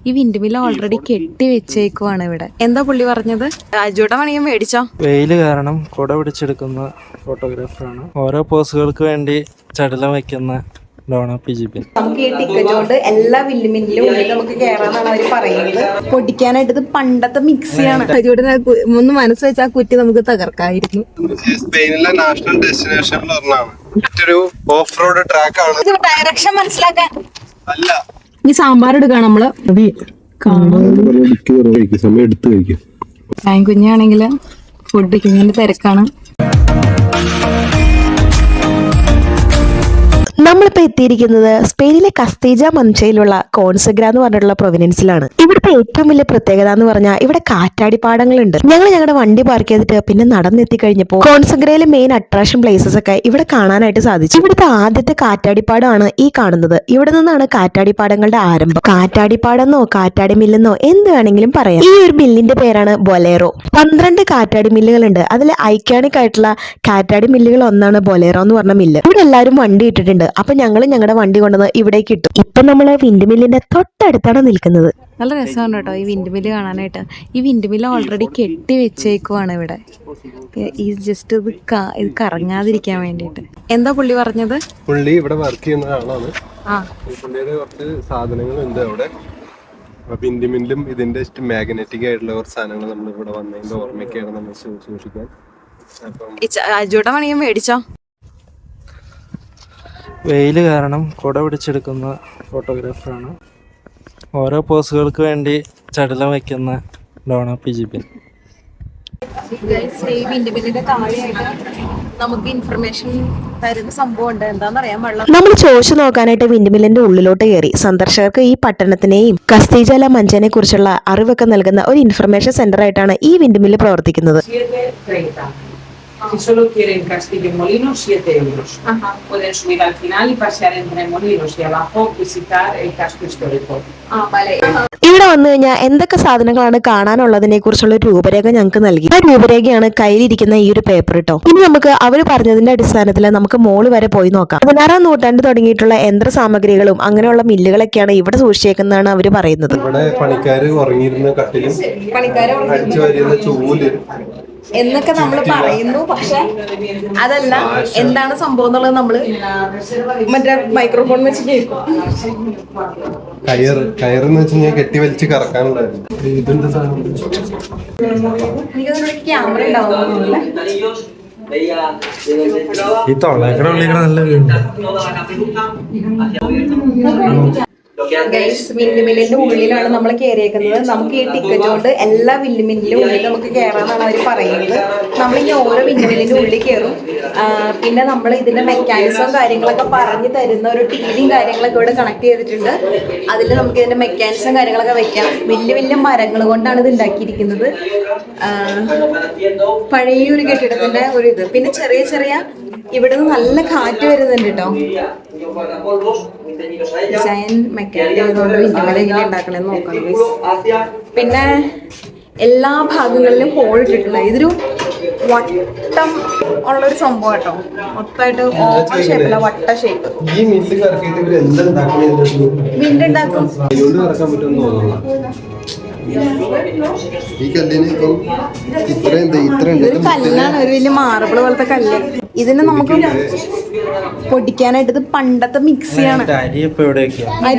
ഈ wind mill already കെട്ടി വെച്ചേക്കുവാണ് ഇവിടെ. എന്താ പുള്ളി പറഞ്ഞത്? രാജുടെ പണിയും മേടിച്ചോ? വെയില് കാരണം കുട പിടിച്ചെടുക്കുന്ന ഫോട്ടോഗ്രാഫറാണ്. ഓരോ പോസുകൾക്ക് വേണ്ടി ചടലം വയ്ക്കുന്ന ഡോണ പി ജി പി. നമുക്ക് ഈ ടിക്കറ്റ് കൊണ്ട് എല്ലാ വിൻഡ് മില്ലിലും ഉള്ളിൽ നമുക്ക് കയറാന്നാണ് അവർ പറയുന്നത്. പൊടിക്കാനായിട്ട് ഇത് പണ്ടത്തെ മിക്സിയാണ്. രാജുടെ ഒന്ന് മനസ്സ് വെച്ചാൽ ആ കുറ്റി നമുക്ക് തകർക്കായിരുന്നു. സ്പെയിനിലെ നാഷണൽ ഡെസ്റ്റിനേഷനിൽ ഒരെണ്ണമാണ്. മറ്റൊരു ഓഫ് റോഡ് ട്രാക്ക് ആണ്. ഡയറക്ഷൻ മനസ്സിലാക്കാൻ അല്ല, ഈ സാമ്പാർ എടുക്കണം നമ്മള്. കുഞ്ഞാണെങ്കിൽ ഫുഡ് കഴിക്കുന്നതിന്റെ തിരക്കാണ്. നമ്മളിപ്പോൾ എത്തിയിരിക്കുന്നത് സ്പെയിനിലെ കസ്തീജ മൻചയിലുള്ള കോൺസഗ്ര എന്ന് പറഞ്ഞിട്ടുള്ള പ്രൊവിനൻസിലാണ്. ഇവിടുത്തെ ഏറ്റവും വലിയ പ്രത്യേകത എന്ന് പറഞ്ഞാൽ ഇവിടെ കാറ്റാടിപ്പാടങ്ങളുണ്ട്. ഞങ്ങൾ ഞങ്ങളുടെ വണ്ടി പാർക്ക് ചെയ്തിട്ട് പിന്നെ നടന്നെത്തി കഴിഞ്ഞപ്പോൾ കോൺസഗ്രയിലെ മെയിൻ അട്രാക്ഷൻ പ്ലേസസ് ഒക്കെ ഇവിടെ കാണാനായിട്ട് സാധിച്ചു. ഇവിടുത്തെ ആദ്യത്തെ കാറ്റാടിപ്പാടമാണ് ഈ കാണുന്നത്. ഇവിടെ നിന്നാണ് കാറ്റാടിപ്പാടങ്ങളുടെ ആരംഭം. കാറ്റാടിപ്പാടെന്നോ കാറ്റാടി മില്ലെന്നോ എന്ത് വേണമെങ്കിലും പറയാം. ഈ ഒരു മില്ലിന്റെ പേരാണ് ബൊലേറോ. 12 കാറ്റാടി മില്ലുകളുണ്ട്. അതിൽ ഐക്കോണിക് ആയിട്ടുള്ള കാറ്റാടി മില്ലുകൾ ഒന്നാണ് ബൊലേറോ എന്ന് പറഞ്ഞ മില്ല്. ഇവിടെ എല്ലാവരും വണ്ടി ഇട്ടിട്ടുണ്ട്. അപ്പൊ ഞങ്ങൾ ഞങ്ങളുടെ വണ്ടി കൊണ്ടുവന്ന് ഇവിടേക്ക് ഇട്ടു. ഇപ്പൊ നമ്മള് വിൻഡ് മില്ലിന്റെ തൊട്ടടുത്താണ് നിൽക്കുന്നത്. നല്ല രസമാണ് കേട്ടോ ഈ വിൻഡ് മില്ല് കാണാനായിട്ട്. ഈ വിൻഡ് മില്ല് ഓൾറെഡി കെട്ടി വെച്ചേക്കുവാണ് ഇവിടെ. ഈ ജസ്റ്റ് ഇത് കറങ്ങാതിരിക്കാൻ വേണ്ടിയിട്ട്. എന്താ പുള്ളി പറഞ്ഞത്? പുള്ളി ഇവിടെ വർക്ക് ചെയ്യുന്ന ആളാണ്. പുള്ളിയുടെ കുറച്ച് സാധനങ്ങളുണ്ട് അവിടെ. വിൻഡ് മില്ലും ഇതിന്റെ മാഗ്നറ്റിക് ആയിട്ടുള്ള കുറച്ച് സാധനങ്ങൾ നമ്മൾ ഇവിടെ വന്നതിന്റെ ഓർമ്മയ്ക്കാണ് നമ്മൾ സൂക്ഷിക്കാൻ. അജുടെ പണിയും മേടിച്ചോ? വെയില് കാരണം കുട പിടിച്ചെടുക്കുന്ന ഫോട്ടോഗ്രാഫറാണ്. ഓരോ പോസുകൾക്ക് വേണ്ടി ചടലം വയ്ക്കുന്ന ഡോണ പി ജി പി. വിൻഡ് മില്ലിന്റെ താഴെയായിട്ട് നമുക്ക് ഇൻഫർമേഷൻ തരുന്ന സംഭവം ഉണ്ട്. എന്താണെന്നറിയാൻ പാടില്ല. നമ്മൾ ചോദിച്ചു നോക്കാനായിട്ട് വിൻഡ് മില്ലിന്റെ ഉള്ളിലോട്ട് കയറി. സന്ദർശകർക്ക് ഈ പട്ടണത്തിനെയും കസ്തീജ ല മൻചനെ കുറിച്ചുള്ള അറിവൊക്കെ നൽകുന്ന ഒരു ഇൻഫർമേഷൻ സെന്റർ ആയിട്ടാണ് ഈ വിൻഡ് മില്ല് പ്രവർത്തിക്കുന്നത്. Si solo quieren castillo y molino, 7 euros. Pueden subir al final y pasear entre molinos y abajo visitar el casco histórico. ഇവിടെ വന്നു കഴിഞ്ഞാൽ എന്തൊക്കെ സാധനങ്ങളാണ് കാണാനുള്ളതിനെ കുറിച്ചുള്ള ഒരു രൂപരേഖ ഞങ്ങൾക്ക് നൽകി. ആ രൂപരേഖയാണ് കയ്യിലിരിക്കുന്ന ഈ ഒരു പേപ്പർ കേട്ടോ. ഇനി നമുക്ക് അവർ പറഞ്ഞതിന്റെ അടിസ്ഥാനത്തിൽ നമുക്ക് മോള് വരെ പോയി നോക്കാം. 16-ാം നൂറ്റാണ്ട് തുടങ്ങിയിട്ടുള്ള യന്ത്ര സാമഗ്രികളും അങ്ങനെയുള്ള മില്ലുകളൊക്കെയാണ് ഇവിടെ സൂക്ഷിച്ചേക്കുന്നതാണ് അവർ പറയുന്നത്. ഇവിടെ പണിക്കാര് ഉറങ്ങിയിരുന്ന കട്ടിലും അടിച്ചു വരുന്ന ചൂല് എന്നൊക്കെ നമ്മൾ പറയുന്നു. പക്ഷെ അതല്ല, എന്താണ് സംഭവം എന്നുള്ളത് നമ്മള് മറ്റേ മൈക്രോഫോൺ വെച്ച് കേൾക്കും. കയറെന്ന് വെച്ച് കഴിഞ്ഞാൽ കെട്ടി വലിച്ച് കറക്കാനുള്ളതായിരുന്നു. ഇതെന്താ സാധനം? എനിക്കതൊരു ക്യാമറ ഉണ്ടാവുന്നില്ല. ഈ തൊള്ളേക്കട ഉള്ളിക്കട നല്ല വീട്. വിൻഡ് മില്ലിന്റെ ഉള്ളിലാണ് നമ്മൾ കയറിയേക്കുന്നത്. നമുക്ക് ഈ ടിക്കറ്റ് കൊണ്ട് എല്ലാ വിൻഡ് മില്ലിന്റെ ഉള്ളിൽ നമുക്ക് കയറാന്നാണ് അവർ പറയുന്നത്. നമ്മളിങ്ങനെ ഓരോ വിൻഡ് മില്ലിന്റെ ഉള്ളിൽ കയറും. പിന്നെ നമ്മൾ ഇതിന്റെ മെക്കാനിസം കാര്യങ്ങളൊക്കെ പറഞ്ഞു തരുന്ന ഒരു ടിവിയും കാര്യങ്ങളൊക്കെ ഇവിടെ കണക്ട് ചെയ്തിട്ടുണ്ട്. അതിൽ നമുക്ക് ഇതിന്റെ മെക്കാനിസം കാര്യങ്ങളൊക്കെ വെക്കാം. വലിയ വലിയ മരങ്ങൾ കൊണ്ടാണ് ഇത് ഉണ്ടാക്കിയിരിക്കുന്നത്. പഴയൊരു കെട്ടിടത്തിന്റെ ഒരു ഇത്. പിന്നെ ചെറിയ ചെറിയ ഇവിടെ നിന്ന് നല്ല കാറ്റ് വരുന്നുണ്ട് കേട്ടോ. ഡിസൈൻ മെക്കാനിക് ആയതുകൊണ്ട് വിൻഡോയിൽ എങ്ങനെ ഉണ്ടാക്കണമെന്ന് നോക്കാം. പിന്നെ എല്ലാ ഭാഗങ്ങളിലും ഹോൾ ഇട്ടിട്ടുണ്ട്. ഇതൊരു വട്ടം ഉള്ളൊരു സംഭവം കേട്ടോ. മൊത്തമായിട്ട് ഓവർ ഷേപ്പില്ല, വട്ട ഷേപ്പ്. ഈ മില്ല് കറക്കിയിട്ട് ഇവര് വിൻഡ് ഉണ്ടാക്കും. കറക്കാൻ പറ്റുമെന്ന് തോന്നുന്നു. ഈ കല്ലിന് ഇപ്പം ഇതൊരു കല്ലാണ്, ഒരു വലിയ മാർബിൾ പോലത്തെ കല്ല്. ഇതിന് നമുക്ക് പൊടിക്കാനായിട്ട് ഇത് പണ്ടത്തെ മിക്സിയാണ്. അരി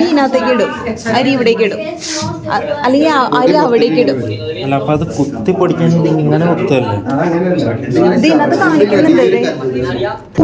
ഇതിനകത്തേക്ക് ഇടും, അരി ഇവിടേക്ക് ഇടും, അല്ലെങ്കിൽ അരി അവിടേക്ക് ഇടും. ഇതിനകത്ത് കാണിക്കുന്നുണ്ട്.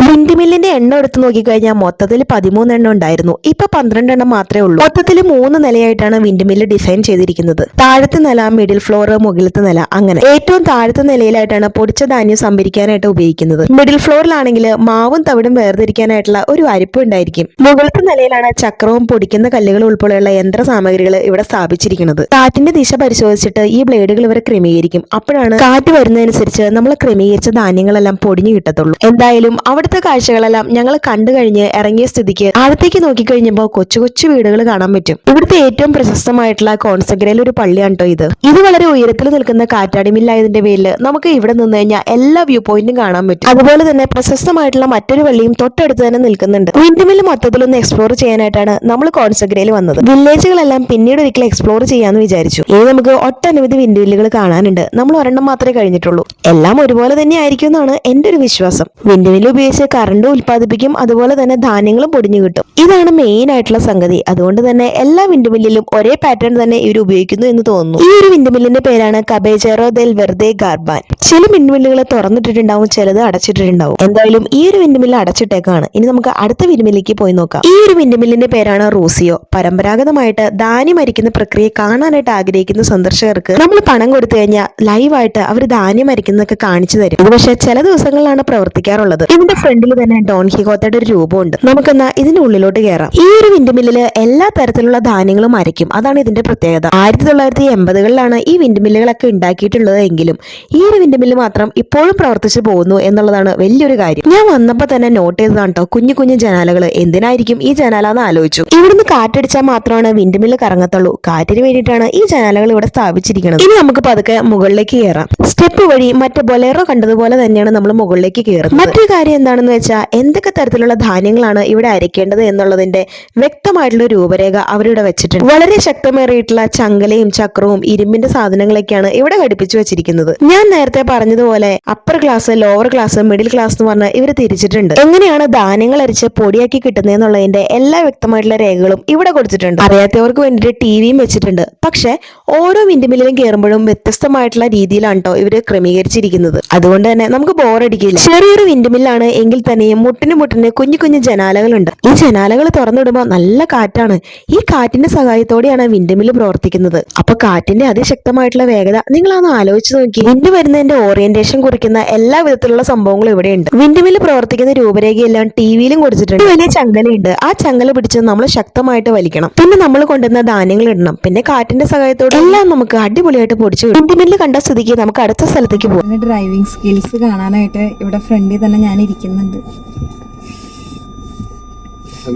വിൻഡ് മില്ലിന്റെ എണ്ണം എടുത്ത് നോക്കിക്കഴിഞ്ഞാൽ മൊത്തത്തിൽ 13 എണ്ണം ഉണ്ടായിരുന്നു. ഇപ്പൊ 12 എണ്ണം മാത്രമേ ഉള്ളൂ. മൊത്തത്തിൽ 3 നിലയായിട്ടാണ് വിൻഡ് മില്ല് ഡിസൈൻ ചെയ്തിരിക്കുന്നത്. താഴത്തെ നില, മിഡിൽ ഫ്ലോർ, മുകളിലത്തെ നില, അങ്ങനെ. ഏറ്റവും താഴത്തെ നിലയിലായിട്ടാണ് പൊടിച്ച ധാന്യം സംഭരിക്കാനായിട്ട് ഉപയോഗിക്കുന്നത്. മിഡിൽ ഫ്ലോറിലാണെങ്കിൽ മാവും തവിടും വേർതിരിക്കാനായിട്ടുള്ള ഒരു അരിപ്പ് ഉണ്ടായിരിക്കും. മുകളിലത്തെ നിലയിലാണ് ചക്രവും പൊടിക്കുന്ന കല്ലുകൾ ഉൾപ്പെടെയുള്ള യന്ത്ര സാമഗ്രികൾ ഇവിടെ സ്ഥാപിച്ചിരിക്കുന്നത്. കാറ്റിന്റെ ദിശ പരിശോധിച്ചിട്ട് ഈ ബ്ലേഡുകൾ ഇവരെ ക്രമീകരിക്കും. അപ്പോഴാണ് കാറ്റ് വരുന്നതനുസരിച്ച് നമ്മൾ ക്രമീകരിച്ച ധാന്യങ്ങളെല്ലാം പൊടിഞ്ഞു കിട്ടത്തുള്ളൂ. എന്തായാലും അവിടുത്തെ കാഴ്ചകളെല്ലാം ഞങ്ങൾ കണ്ടു കഴിഞ്ഞ് ഇറങ്ങിയ സ്ഥിതിക്ക് ആഴത്തേക്ക് നോക്കിക്കഴിഞ്ഞപ്പോൾ കൊച്ചു കൊച്ചു വീടുകൾ കാണാൻ പറ്റും. ഇവിടുത്തെ ഏറ്റവും പ്രശസ്തമായിട്ടുള്ള കോൺസഗ്രയിൽ ഒരു പള്ളിയാണ് കേട്ടോ ഇത്. ഇത് വളരെ ഉയരത്തിൽ നിൽക്കുന്ന കാറ്റാടി മില്ലായതിന്റെ പേരിൽ നമുക്ക് ഇവിടെ നിന്ന് കഴിഞ്ഞാൽ എല്ലാ വ്യൂ പോയിന്റും കാണാൻ പറ്റും. അതുപോലെ തന്നെ തന്നെ പ്രശസ്തമായിട്ടുള്ള മറ്റൊരു പള്ളിയും തൊട്ടടുത്ത് തന്നെ നിൽക്കുന്നുണ്ട്. വിൻഡ് മില്ല് മൊത്തത്തിലൊന്ന് എക്സ്പ്ലോർ ചെയ്യാനായിട്ടാണ് നമ്മൾ കോൺസഗ്രയിൽ വന്നത്. വില്ലേജുകളെല്ലാം പിന്നീട് ഒരിക്കൽ എക്സ്പ്ലോർ ചെയ്യാന്ന് വിചാരിച്ചു. ഇനി നമുക്ക് ഒട്ടനവധി വിൻഡ് മില്ലുകൾ കാണാനുണ്ട്. നമ്മൾ ഒരെണ്ണം മാത്രമേ കഴിഞ്ഞിട്ടുള്ളൂ. എല്ലാം ഒരുപോലെ തന്നെ ആയിരിക്കും എന്നാണ് എന്റെ ഒരു വിശ്വാസം. വിൻഡ് മില്ല് ഉപയോഗിച്ച് കറണ്ട് ഉൽപ്പാദിപ്പിക്കും, അതുപോലെ തന്നെ ധാന്യങ്ങളും പൊടിഞ്ഞു കിട്ടും. ഇതാണ് മെയിൻ ആയിട്ടുള്ള സംഗതി. അതുകൊണ്ട് തന്നെ എല്ലാ വിൻഡ് മില്ലിലും ഒരേ പാറ്റേൺ തന്നെ ഇവർ ഉപയോഗിക്കുന്നു എന്ന് തോന്നുന്നു. ഈ ഒരു വിൻഡ് മില്ലിന്റെ പേരാണ് കബേജറോ ദെൽ വെർദെ ഗാർബാൻ. ചില വിൻഡ് മില്ലുകൾ തുറന്നിട്ടിട്ടുണ്ടാവും, ചിലത് അടച്ചിട്ടിട്ടുണ്ടാവും. എന്തായാലും ഈ ഒരു വിൻഡ് മില്ല് അടച്ചിട്ടേക്കാണ്. ഇനി നമുക്ക് അടുത്ത വിൻഡ് മില്ലിലേക്ക് പോയി നോക്കാം. ഈ ഒരു വിൻഡ് മില്ലിന്റെ പേരാണ് റൂസിയോ. പരമ്പരാഗതമായിട്ട് ധാന്യം അരിക്കുന്ന പ്രക്രിയ കാണാനായിട്ട് ആഗ്രഹിക്കുന്ന സന്ദർശകർക്ക് നമ്മൾ പണം കൊടുത്തു കഴിഞ്ഞാൽ ലൈവായിട്ട് അവർ ധാന്യം അരിക്കുന്നതൊക്കെ കാണിച്ചു തരും. ഇത് പക്ഷേ ചില ദിവസങ്ങളിലാണ് പ്രവർത്തിക്കാറുള്ളത്. ഇതിന്റെ ഫ്രണ്ടിൽ തന്നെ ഡോൺ ഹിഗോത്തയുടെ ഒരു രൂപമുണ്ട്. നമുക്കെന്നാ ഇതിന്റെ ഉള്ളിലോട്ട് കയറാം. ഈ ഒരു വിൻഡ് മില്ലില് എല്ലാ തരത്തിലുള്ള ധാന്യങ്ങളും അരയ്ക്കും. അതാണ് ഇതിന്റെ പ്രത്യേകത. 1980-കളിലാണ് ഈ വിൻഡ് മില്ലുകളൊക്കെ ഉണ്ടാക്കിയിട്ടുള്ളത് എങ്കിലും ഈ ഒരു വിൻഡ് മില്ല് മാത്രം ഇപ്പോഴും പ്രവർത്തിച്ചു പോകുന്നു എന്നുള്ളതാണ് വലിയൊരു കാര്യം. ഞാൻ വന്നപ്പോൾ തന്നെ നോട്ട് ചെയ്തതാണ് കേട്ടോ കുഞ്ഞു കുഞ്ഞു ജനാലകൾ. എന്തിനായിരിക്കും ഈ ജനാല എന്ന് ആലോചിച്ചു. ഇവിടുന്ന് കാറ്റടിച്ചാൽ മാത്രമാണ് വിൻഡ് മില്ല് കറങ്ങത്തുള്ളൂ. കാറ്റിന് വേണ്ടിയിട്ടാണ് ഈ ജനാലകൾ ഇവിടെ സ്ഥാപിച്ചിരിക്കുന്നത്. ഇനി നമുക്ക് പതുക്കെ മുകളിലേക്ക് കയറാം. സ്റ്റെപ്പ് വഴി മറ്റേ ബൊലേറോ കണ്ടതുപോലെ തന്നെയാണ് നമ്മൾ മുകളിലേക്ക് കയറുന്നത്. മറ്റൊരു കാര്യം എന്താണെന്ന് വെച്ചാൽ എന്തൊക്കെ തരത്തിലുള്ള ധാന്യങ്ങളാണ് ഇവിടെ അരയ്ക്കേണ്ടത് എന്നുള്ളതിന്റെ വ്യക്തമായിട്ടുള്ള രൂപരേഖ അവരിവിടെ വെച്ചിട്ടുണ്ട്. വളരെ ശക്തമേറിയിട്ടുള്ള ചങ്ങലയും ചക്രവും ഇരുമ്പിന്റെ സാധനങ്ങളൊക്കെയാണ് ഇവിടെ ഘടിപ്പിച്ചു വെച്ചിരിക്കുന്നത്. ഞാൻ നേരത്തെ പറഞ്ഞതുപോലെ upper class, lower class, middle class എന്ന് പറഞ്ഞ് ഇവർ തിരിച്ചിട്ടുണ്ട്. എങ്ങനെയാണ് ധാന്യങ്ങൾ അരിച്ച് പൊടിയാക്കി കിട്ടുന്നതെന്നുള്ളതിന്റെ എല്ലാ വ്യക്തമായിട്ടുള്ള രേഖകളും ഇവിടെ കൊടുത്തിട്ടുണ്ട്. അറിയാത്തവർക്ക് വേണ്ടിയിട്ട് ടിവിയും വെച്ചിട്ടുണ്ട്. പക്ഷെ ഓരോ വിൻഡ് മില്ലിലും കയറുമ്പോഴും വ്യത്യസ്തമായിട്ടുള്ള രീതിയിലാണ് കേട്ടോ ഇവര് ക്രമീകരിച്ചിരിക്കുന്നത്. അതുകൊണ്ട് തന്നെ നമുക്ക് ബോറടിക്കില്ല. ചെറിയൊരു വിൻഡ് മില്ലാണ് എങ്കിൽ തന്നെയും മുട്ടിന് കുഞ്ഞു കുഞ്ഞു ജനാലകളുണ്ട്. ഈ ജനാലകൾ തുറന്നിടുമ്പോൾ നല്ല കാറ്റാണ്. ഈ കാറ്റിന്റെ സഹായത്തോടെയാണ് വിൻഡ് മില്ല് പ്രവർത്തിക്കുന്നത്. അപ്പൊ കാറ്റിന്റെ അതിശക്തമായിട്ടുള്ള വേഗത നിങ്ങളൊന്ന് ആലോചിച്ച് നോക്കി. വിൻഡ് വരുന്നതിന്റെ ഓറിയന്റേഷൻ കുറിക്കുന്ന എല്ലാ വിധത്തിലുള്ള സംഭവങ്ങളും ഇവിടെയുണ്ട്. വിൻഡ് മില്ല് പ്രവർത്തിക്കുന്ന രൂപരേഖയെല്ലാം ടിവിയിലും കൊടുത്തിട്ടുണ്ട്. വലിയ ചങ്ങലയുണ്ട്. ആ ചങ്ങല പിടിച്ച് നമ്മൾ ശക്തമായിട്ട് വലിക്കണം. പിന്നെ നമ്മൾ കൊണ്ടുവന്ന ധാന്യങ്ങൾ ഇടണം. പിന്നെ കാറ്റിന്റെ സഹായത്തോടെ എല്ലാം നമുക്ക് അടിപൊളിയായിട്ട് പൊടിച്ചു. വിൻഡ് മില്ല് കണ്ട സ്ഥിതിക്ക് നമുക്ക് അടുത്ത സ്ഥലത്തേക്ക് പോകാം. ഡ്രൈവിംഗ് സ്കിൽസ് കാണാനായിട്ട് ഇവിടെ ഫ്രണ്ടിൽ തന്നെ ഞാൻ ഇരിക്കുന്നുണ്ട്.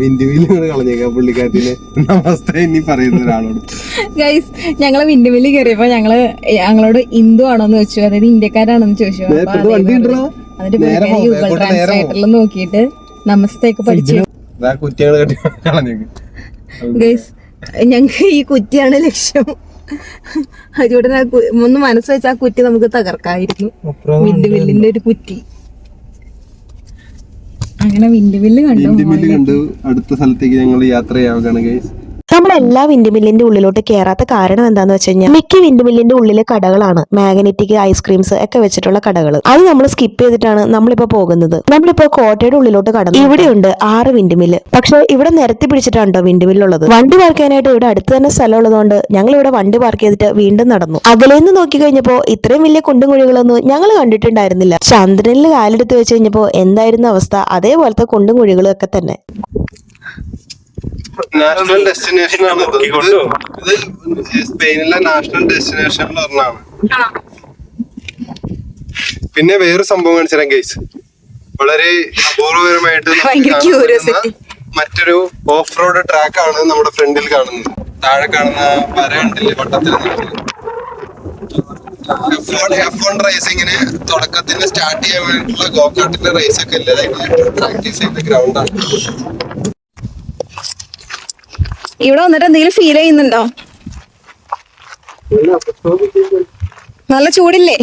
വിൻഡ് മില്ല് കളഞ്ഞേക്കാം പുള്ളിക്കാട്ടിന് നമസ്തേ ഇനി പറയുന്ന ഒരാളോട്. ഗൈസ്, ഞങ്ങള് വിൻഡ് മില്ല് കയറിയപ്പോ ഞങ്ങളോട് ഹിന്ദു ആണോന്ന് ചോദിച്ചു, അതായത് ഇന്ത്യക്കാരാണോന്ന് ചോദിച്ചു. അതിന്റെ ഗൂഗിൾ ട്രാൻസ്ലേറ്ററിൽ നോക്കിയിട്ട് നമസ്തേക്ക് പഠിച്ചു. ഗൈസ്, ഞങ്ങക്ക് ഈ കുറ്റിയാണ് ലക്ഷ്യം. അതുകൊണ്ട് ഒന്ന് മനസ്സ് വെച്ചാൽ ആ കുറ്റി നമുക്ക് തകർക്കായിരുന്നു. വിൻഡ് മില്ലിന്റെ ഒരു കുറ്റി. അങ്ങനെ വിൻഡ് മില്ല് കണ്ടു. അടുത്ത സ്ഥലത്തേക്ക് ഞങ്ങൾ യാത്ര ചെയ്യാവുകയാണ് ഗൈസ്. നമ്മൾ എല്ലാ വിൻഡ് മില്ലിന്റെ ഉള്ളിലോട്ട് കയറാത്ത കാരണം എന്താന്ന് വെച്ച് കഴിഞ്ഞാൽ മിക്ക വിൻഡ് മില്ലിന്റെ ഉള്ളിലെ കടകളാണ് മാഗ്നറ്റിക് ഐസ്ക്രീംസ് ഒക്കെ വെച്ചിട്ടുള്ള കടകൾ. അത് നമ്മൾ സ്കിപ്പ് ചെയ്തിട്ടാണ് നമ്മളിപ്പോ പോകുന്നത്. നമ്മളിപ്പോ കോട്ടയുടെ ഉള്ളിലോട്ട് കടന്നു. ഇവിടെയുണ്ട് 6 വിൻഡ് മില്ല്. പക്ഷെ ഇവിടെ നിരത്തി പിടിച്ചിട്ടാണോ വിൻഡ് മില്ലുള്ളത്. വണ്ടി പാർക്ക് ചെയ്യാനായിട്ട് ഇവിടെ അടുത്ത് തന്നെ സ്ഥലം ഉള്ളതുകൊണ്ട് ഞങ്ങൾ ഇവിടെ വണ്ടി പാർക്ക് ചെയ്തിട്ട് വീണ്ടും നടന്നു. അകലേന്ന് നോക്കി കഴിഞ്ഞപ്പോ ഇത്രയും വലിയ കുണ്ടും കുഴികളൊന്നും ഞങ്ങൾ കണ്ടിട്ടുണ്ടായിരുന്നില്ല. ചന്ദ്രനിൽ കാലെടുത്ത് വെച്ച് കഴിഞ്ഞപ്പോ എന്തായിരുന്നു അവസ്ഥ, അതേപോലത്തെ കുണ്ടും കുഴികളും ഒക്കെ തന്നെ. നാഷണൽ ഡെസ്റ്റിനേഷൻ ആണ് ഇത് സ്പെയിനിലെ നാഷണൽ ഡെസ്റ്റിനേഷനിൽ ഒരെണ്ണമാണ്. പിന്നെ വേറെ സംഭവം കാണിച്ചുതരാം ഗൈസ്. വളരെ അപൂർവകരമായിട്ട് മറ്റൊരു ഓഫ് റോഡ് ട്രാക്ക് ആണ് നമ്മുടെ ഫ്രണ്ടിൽ കാണുന്നത്. താഴെ കാണുന്ന വര കണ്ടില്ലേ വട്ടത്തിൽ F1 റേസിങ്ങിന് തുടക്കത്തിന് സ്റ്റാർട്ട് ചെയ്യാൻ വേണ്ടിയിട്ടുള്ള ഗോകാർട്ടിന്റെ റേസ് ഒക്കെ അല്ലേ പ്രാക്ടീസ് ചെയ്ത ഗ്രൗണ്ടാണ്. ഇവിടെ വന്നിട്ട് എന്തെങ്കിലും ഫീൽ ചെയ്യുന്നുണ്ടോ? നല്ല ചൂടില്ലേ?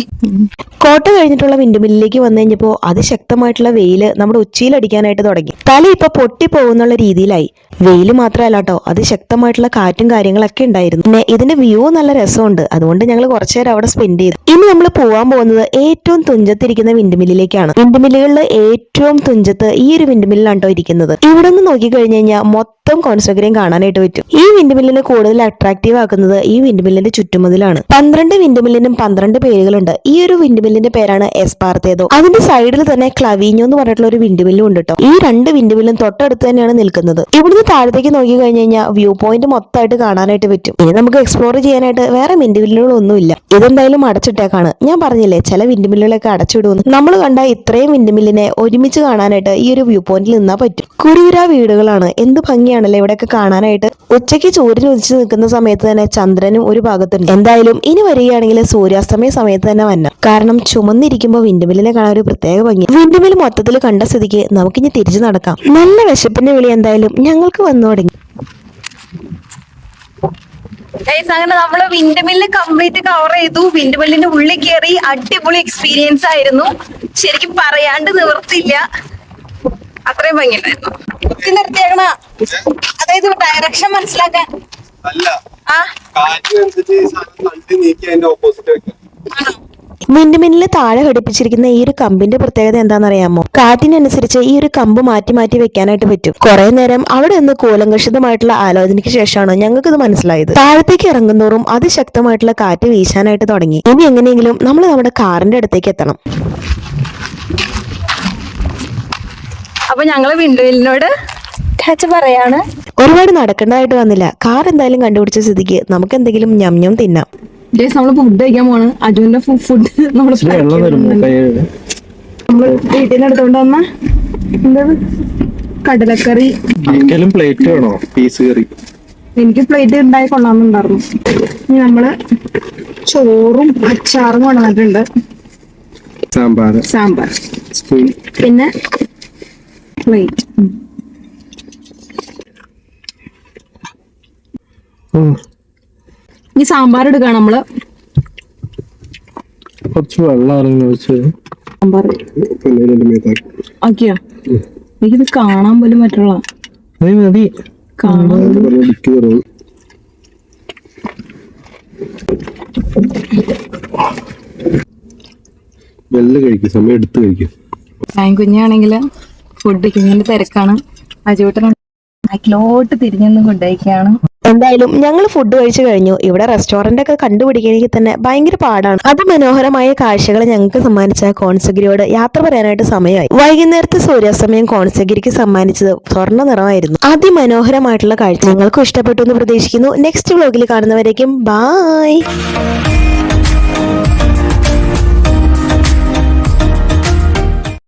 കോട്ട കഴിഞ്ഞിട്ടുള്ള വിൻഡ് മില്ലിലേക്ക് വന്നു കഴിഞ്ഞപ്പോ അതിശക്തമായിട്ടുള്ള വെയില് നമ്മുടെ ഉച്ചയിൽ അടിക്കാനായിട്ട് തുടങ്ങി. തല ഇപ്പൊ പൊട്ടിപ്പോകുന്നുള്ള രീതിയിലായി. വെയില് മാത്രമല്ല കേട്ടോ, അതിശക്തമായിട്ടുള്ള കാറ്റും കാര്യങ്ങളൊക്കെ ഉണ്ടായിരുന്നു. പിന്നെ ഇതിന്റെ വ്യൂ നല്ല രസമുണ്ട്. അതുകൊണ്ട് ഞങ്ങൾ കുറച്ചു നേരം അവിടെ സ്പെൻഡ് ചെയ്തു. ഇനി നമ്മൾ പോകാൻ പോകുന്നത് ഏറ്റവും തുഞ്ചത്തിരിക്കുന്ന വിൻഡ് മില്ലിലേക്കാണ്. വിൻഡ് മില്ലുകളിൽ ഏറ്റവും തുഞ്ചത്ത് ഈ ഒരു വിൻഡ് മില്ലിലാണ് കേട്ടോ ഇരിക്കുന്നത്. ഇവിടെ നിന്ന് നോക്കിക്കഴിഞ്ഞു കഴിഞ്ഞാൽ മൊത്തം കോൺസഗ്രയും കാണാനായിട്ട് പറ്റും. ഈ വിൻഡ് മില്ലിനെ കൂടുതൽ അട്രാക്റ്റീവ് ആക്കുന്നത് ഈ വിൻഡ് മില്ലിന്റെ ചുറ്റുമതിലാണ്. 12 വിൻഡ് മില്ലിനും 12 പേരുകളുണ്ട്. ഈ ഒരു വിൻഡ് മില്ലിന്റെ പേരാണ് എസ്പാർത്തേതോ. അതിന്റെ സൈഡിൽ തന്നെ ക്ലവീഞ്ഞോ എന്ന് പറഞ്ഞിട്ടുള്ള ഒരു വിൻഡ് മില്ലും ഉണ്ട് കേട്ടോ. ഈ 2 വിൻഡ് മില്ലും തൊട്ടടുത്ത് തന്നെയാണ് നിൽക്കുന്നത്. ഇവിടുന്ന് താഴത്തേക്ക് നോക്കി കഴിഞ്ഞു കഴിഞ്ഞാൽ വ്യൂ പോയിന്റ് മൊത്തമായിട്ട് കാണാനായിട്ട് പറ്റും. ഇനി നമുക്ക് എക്സ്പ്ലോർ ചെയ്യാനായിട്ട് വേറെ വിൻഡ് മില്ലുകളൊന്നുമില്ല. ഇതെന്തായാലും അടച്ചിട്ടേക്കാണ്. ഞാൻ പറഞ്ഞില്ലേ ചില വിൻഡ് മില്ലുകളൊക്കെ അടച്ചിടുമെന്ന്. നമ്മൾ കണ്ട ഇത്രയും വിൻഡ് മില്ലിനെ ഒരുമിച്ച് കാണാനായിട്ട് ഈ ഒരു വ്യൂ പോയിന്റിൽ നിന്നാ പറ്റും. കുരുകുരാ വീടുകളാണ്. എന്ത് ഭംഗിയാണല്ലേ ഇവിടെയൊക്കെ കാണാനായിട്ട്. ഉച്ചയ്ക്ക് സൂര്യൻ ഉദിച്ചു നിൽക്കുന്ന സമയത്ത് തന്നെ ചന്ദ്രനും ഒരു ഭാഗത്തുണ്ട്. എന്തായാലും ഇനി വരികയാണെങ്കിൽ സൂര്യാസ്തമയ സമയത്ത് തന്നെ വരണം. കാരണം ചുമന്നിരിക്കുമ്പോൾ വിൻഡ്മില്ലിനെ കാണാൻ ഒരു പ്രത്യേക ഭംഗി. വിൻഡ്മിൽ മൊത്തത്തിൽ കണ്ട സ്ഥിതിക്ക് നമുക്കിനി തിരിച്ചു നടക്കാം. നല്ല വിശപ്പിന്റെ വിളി എന്തായാലും ഞങ്ങൾക്ക് വന്നു തുടങ്ങി. Guys, അങ്ങനെ നമ്മള് വിൻഡ്മില്ല് കംപ്ലീറ്റ് കവർ ചെയ്തു. വിൻഡ്മില്ലിന്റെ ഉള്ളിൽ കയറി അടിപൊളി എക്സ്പീരിയൻസ് ആയിരുന്നു. ശരിക്കും പറയാണ്ട് നിവർത്തില്ല, അത്രയും ഭംഗിയുണ്ടായിരുന്നു. കുത്തി നിർത്തിയേക്കണ, അതായത് ഡയറക്ഷൻ മനസ്സിലാക്കാൻ. അല്ല, ആ കാറ്റിനനുസരിച്ച് ഈ സാധനം തള്ളി നീക്കി അതിന്റെ ഓപ്പോസിറ്റ് വെക്കാം. ആണോ? വിൻഡ്മില്ലിൽ താഴെ ഘടിപ്പിച്ചിരിക്കുന്ന ഈ ഒരു കമ്പിന്റെ പ്രത്യേകത എന്താണെന്നറിയാമോ? കാറ്റിനനുസരിച്ച് ഈ ഒരു കമ്പ് മാറ്റി മാറ്റി വെക്കാനായിട്ട് പറ്റും. കുറെ നേരം അവിടെ നിന്ന് കൂലങ്കഷിതമായിട്ടുള്ള ആലോചനയ്ക്ക് ശേഷമാണ് ഞങ്ങൾക്ക് ഇത് മനസ്സിലായത്. താഴത്തേക്ക് ഇറങ്ങുന്നോറും അതിശക്തമായിട്ടുള്ള കാറ്റ് വീശാനായിട്ട് തുടങ്ങി. ഇനി എങ്ങനെയെങ്കിലും നമ്മൾ നമ്മുടെ കാറിന്റെ അടുത്തേക്ക് എത്തണം. അപ്പൊ ഞങ്ങള് വിൻഡ്മില്ലിനോട് ടച്ച് പറയാണ്. ഒരുപാട് നടക്കേണ്ടതായിട്ട് വന്നില്ല. കാർ എന്തായാലും കണ്ടുപിടിച്ച സ്ഥിതിക്ക് നമുക്ക് എന്തെങ്കിലും ഞം തിന്നാം. നമ്മള് ഫുഡ് കഴിക്കാൻ പോണ്. അജുവിന്റെ ഫുഡ് നമ്മള് വീട്ടിൽ നിന്ന് എടുത്തോണ്ട് വന്ന എന്താണ് കടലക്കറി. പ്ലേറ്റ് വേണോ? പീസ് കറി എനിക്ക് പ്ലേറ്റ് ഉണ്ടായി കൊള്ളാമെന്നുണ്ടായിരുന്നു. ഇനി നമ്മള് ചോറും അച്ചാറും കൊണ്ടുവന്നിട്ടുണ്ട്. സാമ്പാർ പിന്നെ പ്ലേറ്റ്. ഇനി സാമ്പാർ എടുക്കാം. നമ്മള് കുറച്ച് വെള്ളം സാമ്പാർ ഓക്കെയോ? എനിക്കിത് കാണാൻ പോലും പറ്റുള്ള മതി. കാണാൻ വെള്ളം കഴിക്കും, സമയം എടുത്ത് കഴിക്കും. കുഞ്ഞാണെങ്കില് ഫുഡ് കഴിക്കുന്നതിന്റെ തിരക്കാണ്. അജുവേട്ടൻ ബാക്കിലോട്ട് തിരിഞ്ഞൊന്ന് ഫുഡ് കഴിക്കുകയാണ്. എന്തായാലും ഞങ്ങൾ ഫുഡ് കഴിച്ചു കഴിഞ്ഞു. ഇവിടെ റെസ്റ്റോറന്റ് ഒക്കെ കണ്ടുപിടിക്കണമെങ്കിൽ തന്നെ ഭയങ്കര പാടാണ്. അതിമനോഹരമായ കാഴ്ചകൾ ഞങ്ങൾക്ക് സമ്മാനിച്ച കോൺസഗിരിയോട് യാത്ര പറയാനായിട്ട് സമയമായി. വൈകുന്നേരത്തെ സൂര്യാസ്തമയം കോൺസഗിരിക്ക് സമ്മാനിച്ചത് സ്വർണ്ണ നിറമായിരുന്നു. അതിമനോഹരമായിട്ടുള്ള കാഴ്ച ഞങ്ങൾക്കും ഇഷ്ടപ്പെട്ടു എന്ന് പ്രതീക്ഷിക്കുന്നു. നെക്സ്റ്റ് വ്ലോഗിൽ കാണുന്നവരേക്കും ബൈ.